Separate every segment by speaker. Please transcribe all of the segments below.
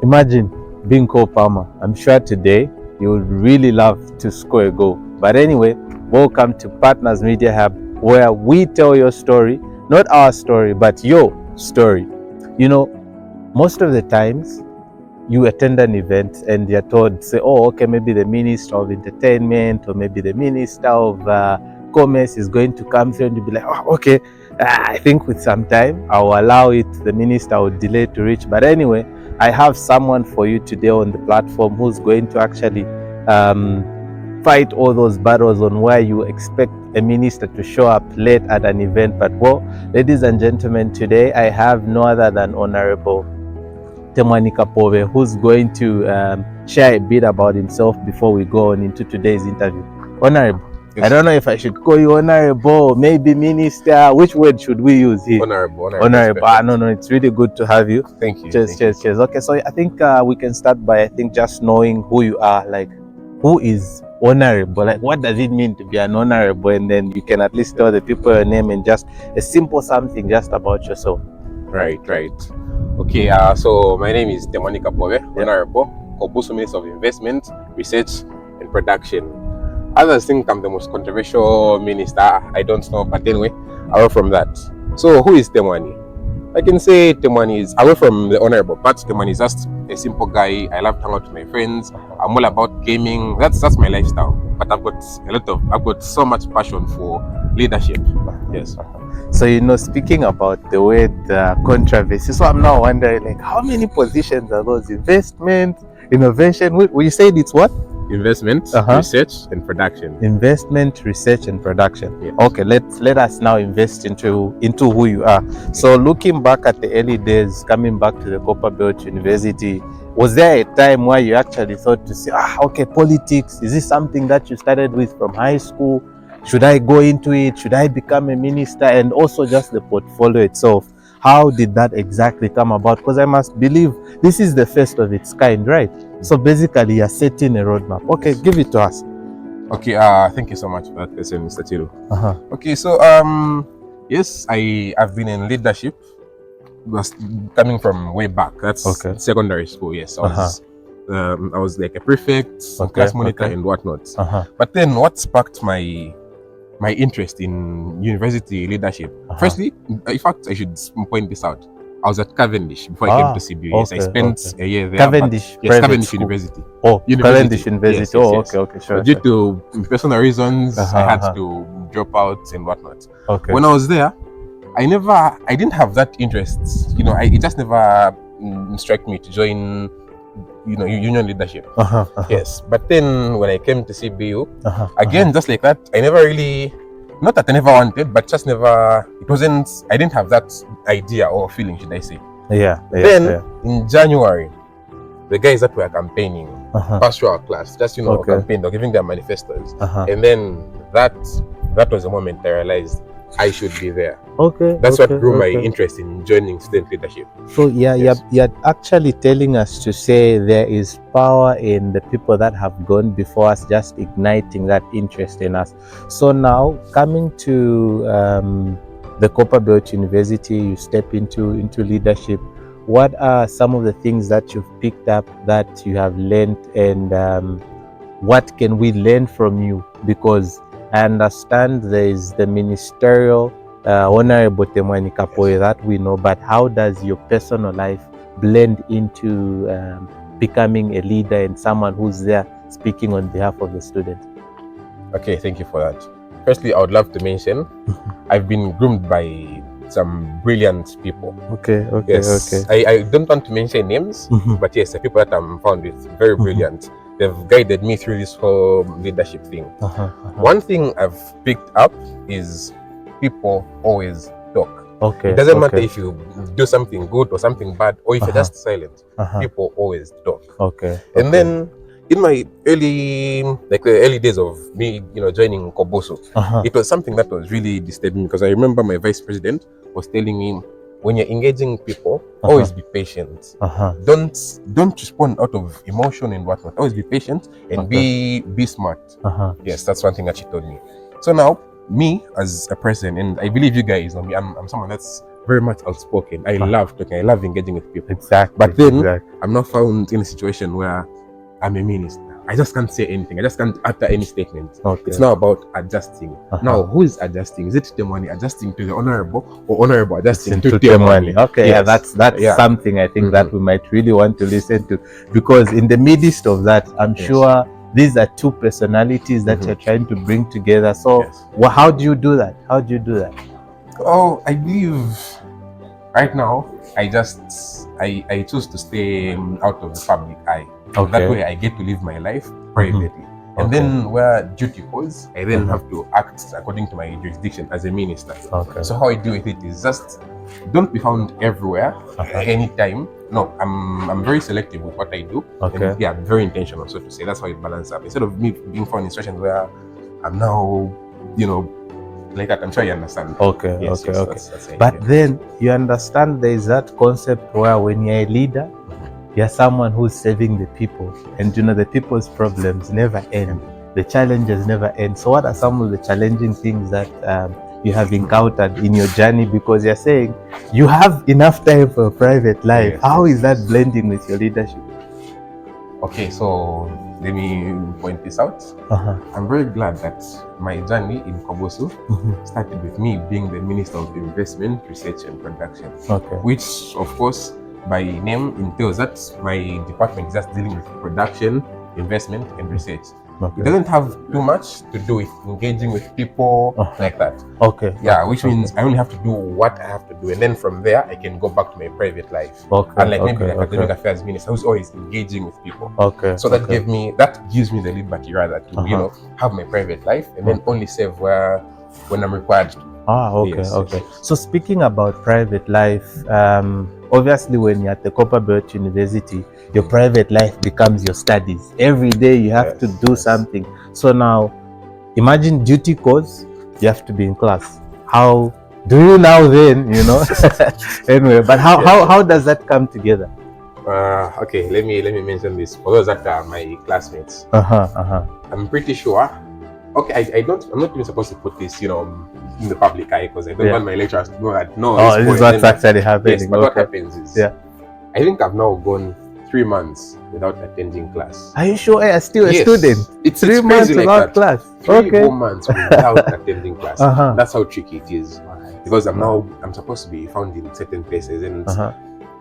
Speaker 1: Imagine being Cole Palmer. I'm sure today you would really love to score a goal. But anyway, welcome to Partners Media Hub, where we tell your story, not our story, but your story. You know, most of the times you attend an event and you're told, say, oh, okay, maybe the Minister of Entertainment or maybe the Minister of Commerce is going to come through, and you'll be like, oh, okay, I think with some time I'll allow it. The Minister will delay to reach. But anyway, I have someone for you today on the platform who's going to actually fight all those battles on where you expect a minister to show up late at an event. But well, ladies and gentlemen, today I have no other than Honorable Temwani Kapove, who's going to share a bit about himself before we go on into today's interview. Honorable, yes. I don't know if I should call you Honorable, maybe Minister. Which word should we use here?
Speaker 2: Honorable.
Speaker 1: No, it's really good to have you.
Speaker 2: Thank you.
Speaker 1: Cheers. Okay, so I think we can start by just knowing who you are. Like, who is honorable? Like, what does it mean to be an honorable? And then you can at least tell the people your name and just a simple something just about yourself.
Speaker 2: Right. Okay, so my name is Temwani Kapove, Honorable Kobuso, Minister of Investment, Research and Production. Others think I'm the most controversial minister. I don't know, but anyway, away from that. So who is Temwani? I can say Temwani is, away from the honorable part, Temwani is just a simple guy. I love to hang out with my friends. I'm all about gaming. That's my lifestyle. But I've got so much passion for leadership. Yes.
Speaker 1: So, speaking about the word controversy, so I'm now wondering, like, how many positions are those? Investment, innovation, you said it's what?
Speaker 2: Investment, research and production.
Speaker 1: Investment, research and production.
Speaker 2: Yes.
Speaker 1: Okay, let us now invest into who you are. So looking back at the early days, coming back to the Copperbelt University, was there a time where you actually thought to say, okay, politics, is this something that you started with from high school? Should I go into it? Should I become a minister? And also just the portfolio itself. How did that exactly come about? Because I must believe this is the first of its kind, right? So basically you're setting a roadmap. Okay, give it to us.
Speaker 2: Okay, thank you so much for that question, Mr. Chiru. Okay, so yes, I've been in leadership. Was coming from way back. That's secondary school. Yes, I was like a prefect, class monitor and whatnot. But then what sparked my interest in university leadership? Firstly, in fact, I should point this out. I was at Cavendish before I came to CBU. Yes, I spent a year there.
Speaker 1: Cavendish
Speaker 2: University.
Speaker 1: Oh, Cavendish University.
Speaker 2: Yes.
Speaker 1: Okay, sure.
Speaker 2: Due to personal reasons, I had to drop out and whatnot.
Speaker 1: Okay.
Speaker 2: When I was there, I didn't have that interest. It just never struck me to join union leadership. Yes, but then when I came to CBU, again, just like that, I never really, not that I never wanted, but just never, I didn't have that idea or feeling, should I say. Then in January, the guys that were campaigning, pastoral class, just, campaign, they're giving their manifestos. And then that was the moment I realized I should be there. That's what grew my interest in joining student leadership.
Speaker 1: So you're actually telling us to say there is power in the people that have gone before us, just igniting that interest in us. So now coming to the Copperbelt University, you step into leadership. What are some of the things that you've picked up that you have learned, and what can we learn from you? Because I understand there is the ministerial Honorable Temwani Kapove that we know, but how does your personal life blend into becoming a leader and someone who's there speaking on behalf of the students?
Speaker 2: Okay, thank you for that. Firstly, I would love to mention I've been groomed by some brilliant people.
Speaker 1: Okay.
Speaker 2: I don't want to mention names, but yes, the people that I'm found with, very brilliant. They've guided me through this whole leadership thing. One thing I've picked up is people always talk. It doesn't matter if you do something good or something bad, or if you're just silent. People always talk. And then in my the early days of me, joining Koboso, it was something that was really disturbing, because I remember my vice president was telling me, when you're engaging people, always be patient. Don't respond out of emotion and whatnot. Always be patient and be smart. Yes, that's one thing that she told me. So now, me as a person, and I believe you guys know me, I'm someone that's very much outspoken. I love talking. I love engaging with people.
Speaker 1: Exactly.
Speaker 2: But then
Speaker 1: exactly.
Speaker 2: I'm not found in a situation where I'm a minister. I just can't say anything. I just can't utter any statement.
Speaker 1: Okay.
Speaker 2: It's now about adjusting. Now, who is adjusting? Is it Temwani adjusting to the honorable, or honorable adjusting to Temwani?
Speaker 1: Okay,
Speaker 2: yes.
Speaker 1: That's something I think that we might really want to listen to, because in the midst of that, I'm sure these are two personalities that you're trying to bring together. So, how do you do that? How do you do that?
Speaker 2: Oh, I believe right now I choose to stay out of the public eye.
Speaker 1: Okay.
Speaker 2: That way I get to live my life privately. And then where duty calls, I then have to act according to my jurisdiction as a minister.
Speaker 1: Okay.
Speaker 2: So how I do with it is just don't be found everywhere anytime. No, I'm very selective with what I do.
Speaker 1: Okay.
Speaker 2: And very intentional, so to say. That's how it balances up. Instead of me being found in situations where I'm now, like that. I'm sure you understand.
Speaker 1: Okay.
Speaker 2: Yes,
Speaker 1: okay.
Speaker 2: That's
Speaker 1: but then you understand there is that concept where when you're a leader, you're someone who's serving the people, and the people's problems never end. The challenges never end. So what are some of the challenging things that you have encountered in your journey? Because you're saying you have enough time for a private life.
Speaker 2: Yes,
Speaker 1: How is that blending with your leadership?
Speaker 2: Okay, so let me point this out. I'm very glad that my journey in Kobosu started with me being the Minister of Investment, Research and Production. Okay. Which, of course, by name entails that my department is just dealing with production, investment and research. Okay. It doesn't have too much to do with engaging with people like that. Okay. Yeah, which means I only have to do what I have to do, and then from there I can go back to my private life. Okay. Unlike maybe the academic affairs minister who's always engaging with people. Okay. So that gives me the liberty rather to have my private life and then only serve when I'm required to.
Speaker 1: Okay. Yes, okay. Yes. So speaking about private life, obviously when you're at the Copperbelt University, your private life becomes your studies. Every day you have to do something. So now, imagine duty calls, you have to be in class. How do you now then, Anyway, but how does that come together?
Speaker 2: Okay, let me mention this. For those that are my classmates, I'm pretty sure. Okay, I'm not even supposed to put this, in the public eye, because I don't want my lecturers to know that. No,
Speaker 1: this is what's actually happening.
Speaker 2: Yes, but what happens is, I think I've now gone 3 months without attending class.
Speaker 1: Are you sure you're still a student?
Speaker 2: It's
Speaker 1: 3 months without class.
Speaker 2: 4 months without attending class. That's how tricky it is. Because I'm supposed to be found in certain places, and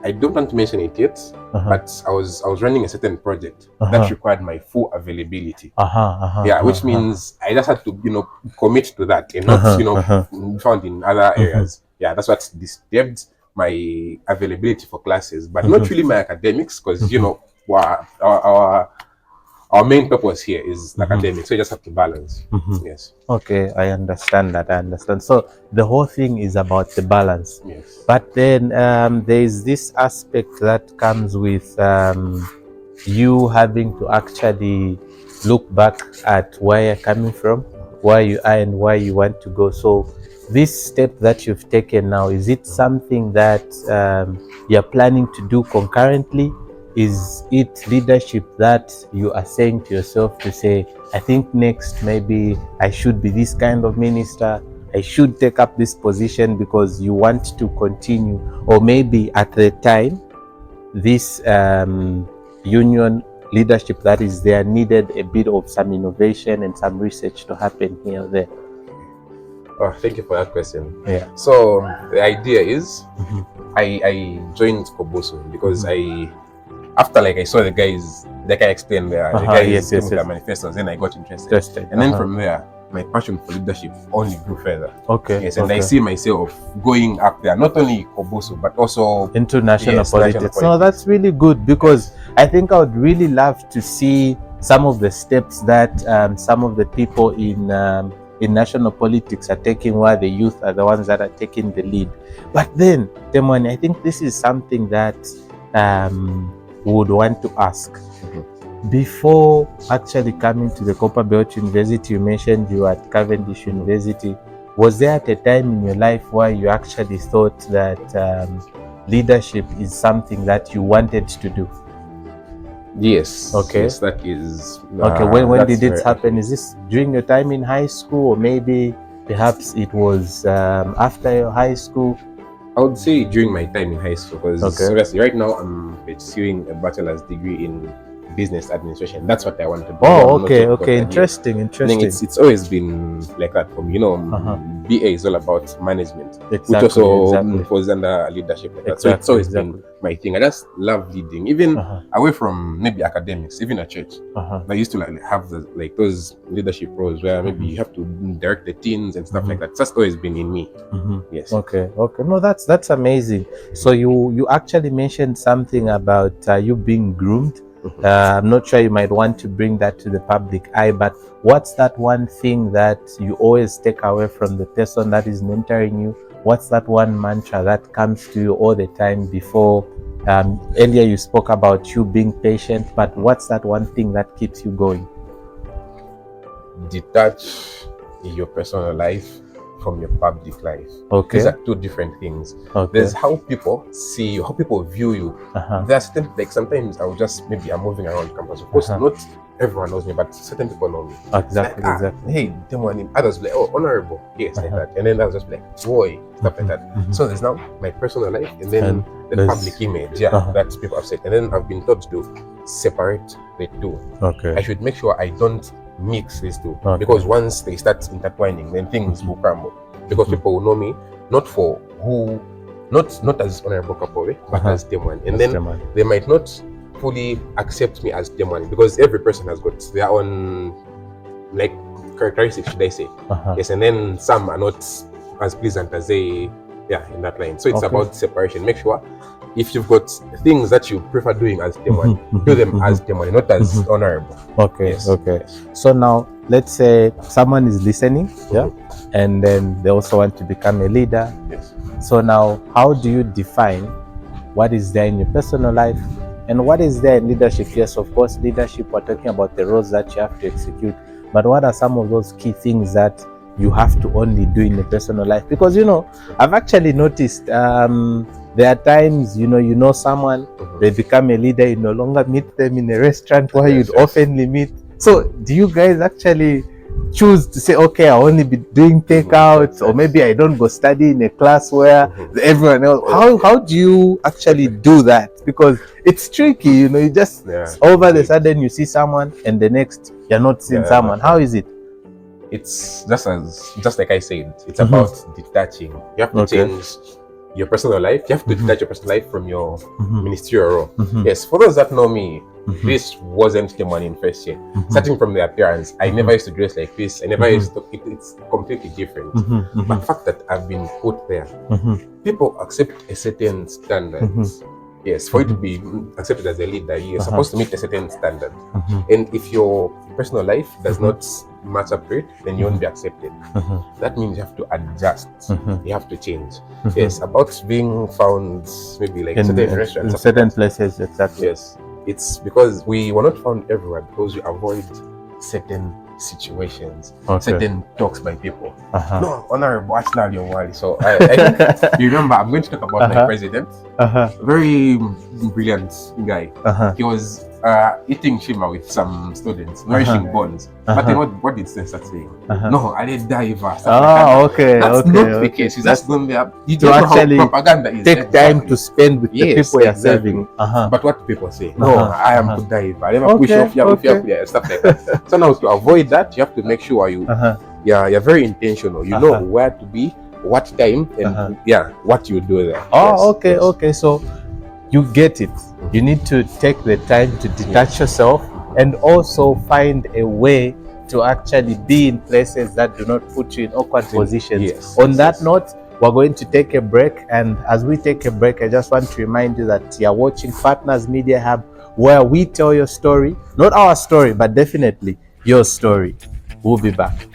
Speaker 2: I don't want to mention it yet, but I was running a certain project that required my full availability. Which means I just had to, commit to that and not, found in other areas. That's what disturbed my availability for classes, but not really my academics, because our main purpose here is academics, so you just have to balance. Yes.
Speaker 1: Okay, I understand that. So the whole thing is about the balance.
Speaker 2: Yes.
Speaker 1: But then there is this aspect that comes with you having to actually look back at where you're coming from, where you are and where you want to go. So this step that you've taken now, is it something that you're planning to do concurrently? Is it leadership that you are saying to yourself to say, I think next maybe I should be this kind of minister, I should take up this position because you want to continue? Or maybe at the time, this union leadership that is there needed a bit of some innovation and some research to happen here or there?
Speaker 2: Oh, thank you for that question.
Speaker 1: Yeah.
Speaker 2: So the idea is, I joined Kobosu because after I saw the guys, like I explained there, the guys came with their manifestos, then I got interested. And then from there, my passion for leadership only grew further.
Speaker 1: Okay.
Speaker 2: Yes, and I see myself going up there, not only Kobosu, but also
Speaker 1: into national politics. No, that's really good, because I think I would really love to see some of the steps that some of the people in national politics are taking, where the youth are the ones that are taking the lead. But then, Temwani, I think this is something that would want to ask. Before actually coming to the Copperbelt University, you mentioned you were at Cavendish University. Was there at a time in your life where you actually thought that leadership is something that you wanted to do?
Speaker 2: Yes.
Speaker 1: Okay.
Speaker 2: Yes, that is.
Speaker 1: Okay. When did it happen? Is this during your time in high school, or maybe perhaps it was after your high school?
Speaker 2: I would say during my time in high school, because
Speaker 1: Okay.
Speaker 2: obviously right now I'm pursuing a bachelor's degree in business administration. That's what I want to do.
Speaker 1: Oh,
Speaker 2: I'm not
Speaker 1: okay,
Speaker 2: sure about
Speaker 1: okay,
Speaker 2: that yet.
Speaker 1: interesting,
Speaker 2: I
Speaker 1: interesting.
Speaker 2: think it's always been like that for me. You know,
Speaker 1: Uh-huh.
Speaker 2: BA is all about management, which
Speaker 1: Exactly,
Speaker 2: also
Speaker 1: exactly.
Speaker 2: falls under leadership. Like that. So it's
Speaker 1: Exactly,
Speaker 2: always
Speaker 1: exactly.
Speaker 2: been my thing. I just love leading, even
Speaker 1: Uh-huh.
Speaker 2: away from maybe academics, even at church.
Speaker 1: Uh-huh.
Speaker 2: I used to like have those leadership roles where maybe you have to direct the teams and stuff like that. That's always been in me. Yes.
Speaker 1: Okay, okay. No, that's amazing. So you actually mentioned something about you being groomed. I'm not sure you might want to bring that to the public eye, but what's that one thing that you always take away from the person that is mentoring you? What's that one mantra that comes to you all the time before? Earlier you spoke about you being patient, but what's that one thing that keeps you going?
Speaker 2: Detach your personal life from your public life.
Speaker 1: Okay.
Speaker 2: These are two different things.
Speaker 1: Okay.
Speaker 2: There's how people see you, how people view you.
Speaker 1: Uh-huh.
Speaker 2: There's like sometimes I'll just maybe I'm moving around campus. Of course, not everyone knows me, but certain people know me.
Speaker 1: Exactly,
Speaker 2: Like,
Speaker 1: exactly.
Speaker 2: hey, Demwani. Others be like, oh, honorable. Yes, like that. And then others just be like, boy, stuff like that. So there's now my personal life and then the
Speaker 1: there's-
Speaker 2: public image, that people have said. And then I've been taught to separate the two.
Speaker 1: Okay.
Speaker 2: I should make sure I don't mix these two,
Speaker 1: Okay.
Speaker 2: because once they start intertwining, then things will crumble. Because people will know me not for who, not as honorable Kapowe, but as Demwani. And then they might not fully accept me as Demwani, because every person has got their own like characteristics, should I say? Yes, and then some are not as pleasant as they, in that line. So it's about separation. Make sure if you've got things that you prefer doing as Demwani, do them as Demwani, not as honorable.
Speaker 1: Okay,
Speaker 2: Yes.
Speaker 1: okay. So now let's say someone is listening, and then they also want to become a leader.
Speaker 2: Yes.
Speaker 1: So now, how do you define what is there in your personal life and what is there in leadership? Yes, of course, leadership, we're talking about the roles that you have to execute, but what are some of those key things that you have to only do in your personal life? Because, I've actually noticed there are times, you know someone, they become a leader, you no longer meet them in a restaurant where you'd oftenly meet. So do you guys actually choose to say, okay, I'll only be doing takeouts, or maybe I don't go study in a class where everyone else? How do you actually do that? Because it's tricky, you just over the sudden you see someone and the next you're not seeing someone. How is it?
Speaker 2: It's just like I said, it's about detaching. You have to change your personal life. You have to detach your personal life from your ministerial role. Yes, for those that know me, this wasn't the money in first year. Starting from the appearance, I never used to dress like this. I never used to. It's completely different. But the fact that I've been put there, people accept a certain standard. Yes, for you to be accepted as a leader, you're supposed to meet a certain standard. And if your personal life does not match up to it, then you won't be accepted. That means you have to adjust. You have to change. Yes, about being found maybe like in certain restaurants,
Speaker 1: in certain places, exactly.
Speaker 2: Yes, it's because we were not found everywhere, because we avoid certain situations, certain talks by people. No, honorable, actually, your So I think you remember, I'm going to talk about my president. Very brilliant guy. He was eating shima with some students, nourishing bonds. But then what did Stan start saying? No, I did diver.
Speaker 1: Okay,
Speaker 2: that's not the case. He's just going there. You don't know how propaganda is.
Speaker 1: Take time to spend with the people you're serving.
Speaker 2: But what do people say? No, I am good diver. I never push off your stuff like that. So now to avoid that, you have to make sure you're very intentional. You know where to be, what time, and what you do there.
Speaker 1: Okay. So you get it. You need to take the time to detach yourself and also find a way to actually be in places that do not put you in awkward positions. On that note, we're going to take a break, and as we take a break, I just want to remind you that you're watching Partners Media Hub, where we tell your story, not our story, but definitely your story. We'll be back.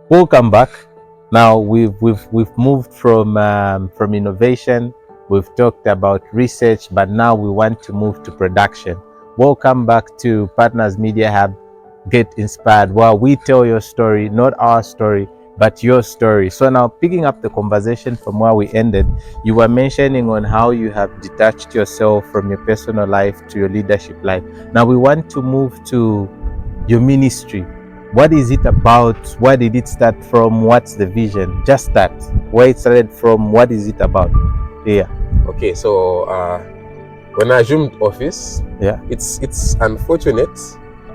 Speaker 1: Welcome back. Now we've moved from innovation. We've talked about research, but now we want to move to production. Welcome back to Partners Media Hub. Get inspired, where we tell your story, not our story, but your story. So now, picking up the conversation from where we ended, you were mentioning on how you have detached yourself from your personal life to your leadership life. Now we want to move to your ministry. What is it about? Where did it start from? What's the vision? Just that. Where it started from? What is it about? Yeah.
Speaker 2: Okay, so when I assumed office, it's unfortunate,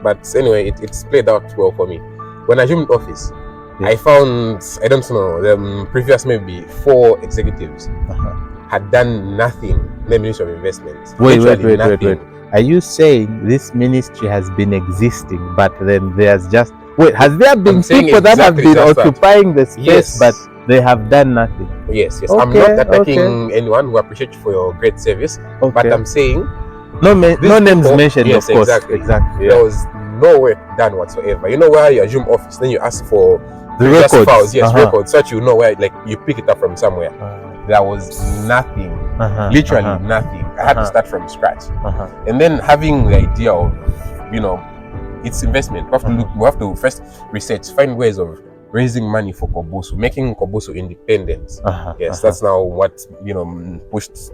Speaker 2: but anyway, it's played out well for me. When I assumed office, I found, I don't know, the previous maybe 4 executives had done nothing in the Ministry of Investment.
Speaker 1: Wait. Are you saying this ministry has been existing, but then there's just... Wait, has there been people that have been occupying the space, but they have done nothing?
Speaker 2: Yes. Okay, I'm not attacking anyone. Who appreciate you for your great service, but I'm saying
Speaker 1: no names mentioned. Yes, of course,
Speaker 2: exactly. There was no work done whatsoever. You know where you assume office, then you ask for
Speaker 1: the records.
Speaker 2: Files, records, so that you know where, like, you pick it up from somewhere. There was nothing, literally nothing. I had to start from scratch, and then having the idea of, it's investment. We have to first research, find ways of raising money for Kobusu, making Kobusu independent. That's now what pushed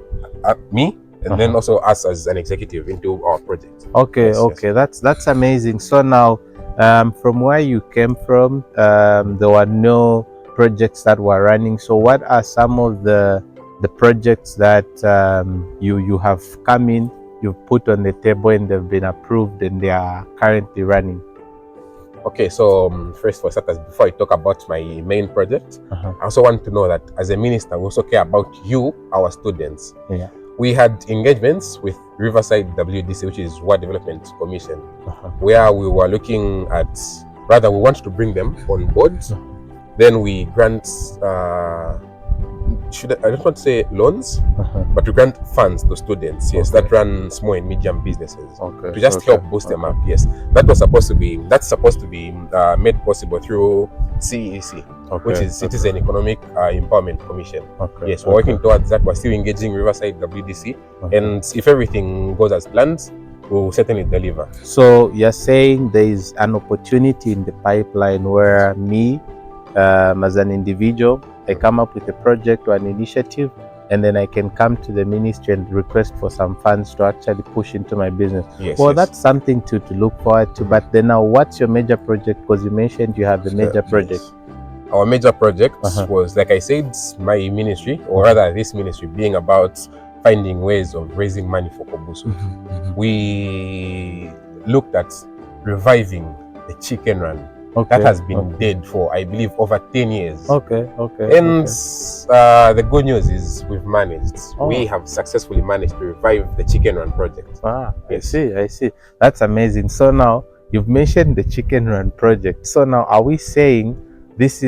Speaker 2: me, and then also us as an executive into our project.
Speaker 1: Okay. That's amazing. So now, from where you came from, there were no projects that were running. So what are some of the projects that you have come in, you've put on the table, and they've been approved and they are currently running?
Speaker 2: Okay, so first for starters, before I talk about my main project, I also want to know that as a minister, we also care about you, our students. We had engagements with Riverside WDC, which is World Development Commission, where we were looking at, rather, we want to bring them on board. Then we grant, I don't want to say loans, but we grant funds to students, that run small and medium businesses to just help boost them up. That's supposed to be made possible through CEC, which is Citizen Economic Empowerment Commission. We're working towards that. We're still engaging Riverside WDC, and if everything goes as planned, we'll certainly deliver.
Speaker 1: So you're saying there is an opportunity in the pipeline where me, as an individual, I come up with a project or an initiative, and then I can come to the ministry and request for some funds to actually push into my business. That's something to look forward to. But then now, what's your major project? Because you mentioned you have a major project.
Speaker 2: Our major project was, like I said, my ministry, or rather this ministry, being about finding ways of raising money for Kobusu. We looked at reviving the chicken run. That has been dead for, I believe, over 10 years. And the good news is we've managed. We have successfully managed to revive the Chicken Run project.
Speaker 1: I see. That's amazing. So now, you've mentioned the Chicken Run project. So now, are we saying this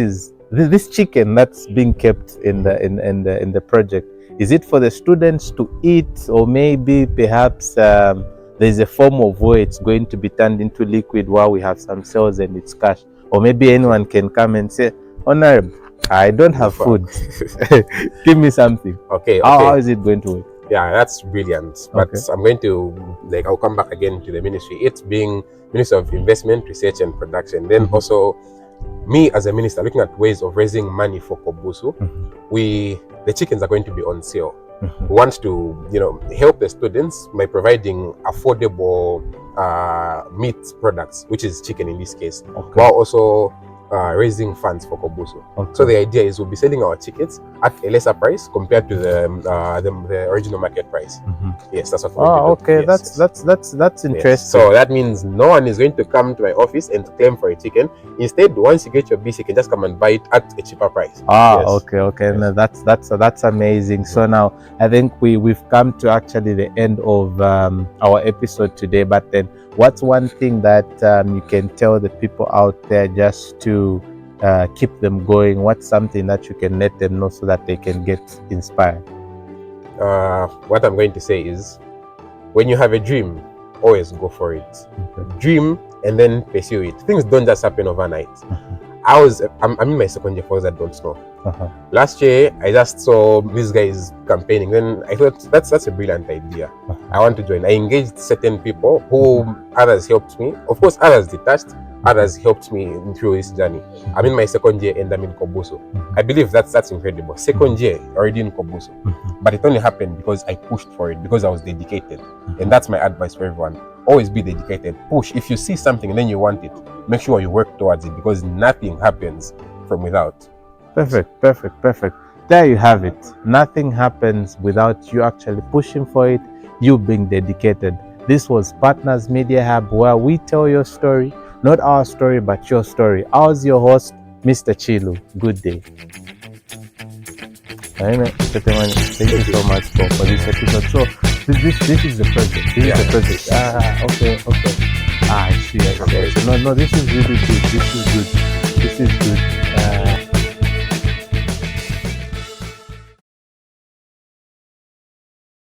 Speaker 1: chicken that's being kept in the project, is it for the students to eat, or maybe perhaps there's a form of where it's going to be turned into liquid while we have some cells and it's cash? Or maybe anyone can come and say, Honorable, I don't have food. Give me something.
Speaker 2: Okay.
Speaker 1: How is it going to work?
Speaker 2: Yeah, that's brilliant. But I'm going to, I'll come back again to the ministry. It's being Minister of Investment, Research and Production. Then also, me as a minister, looking at ways of raising money for Kobusu. The chickens are going to be on sale. We want to, help the students by providing affordable meat products, which is chicken in this case, while also raising funds for Kobusu. So the idea is we'll be selling our tickets at a lesser price compared to the original market price. Yes, that's what we're
Speaker 1: doing. That's interesting.
Speaker 2: Yes. So that means no one is going to come to my office and claim for a chicken. Instead, once you get your BC, you can just come and buy it at a cheaper price.
Speaker 1: Okay. No, that's amazing. So now I think we've come to actually the end of our episode today. But then, what's one thing that you can tell the people out there just to keep them going? What's something that you can let them know so that they can get inspired?
Speaker 2: What I'm going to say is, when you have a dream, always go for it. Dream and then pursue it. Things don't just happen overnight. I'm in my second year for those that don't know. Last year, I just saw these guys campaigning. Then I thought that's a brilliant idea. I want to join. I engaged certain people who others helped me. Of course, others detached, others helped me through this journey. I'm in my second year and I'm in Kobuso. I believe that's incredible. Second year already in Kobuso. But it only happened because I pushed for it, because I was dedicated. And that's my advice for everyone. Always be dedicated. Push. If you see something and then you want it, make sure you work towards it, because nothing happens from without.
Speaker 1: Perfect. There you have it. Nothing happens without you actually pushing for it, you being dedicated. This was Partners Media Hub, where we tell your story, not our story, but your story. I was your host, Mr. Chilu. Good day. Thank you so much for this episode. So this is the project. This is the project. Okay. I see. No, this is really good. This is good.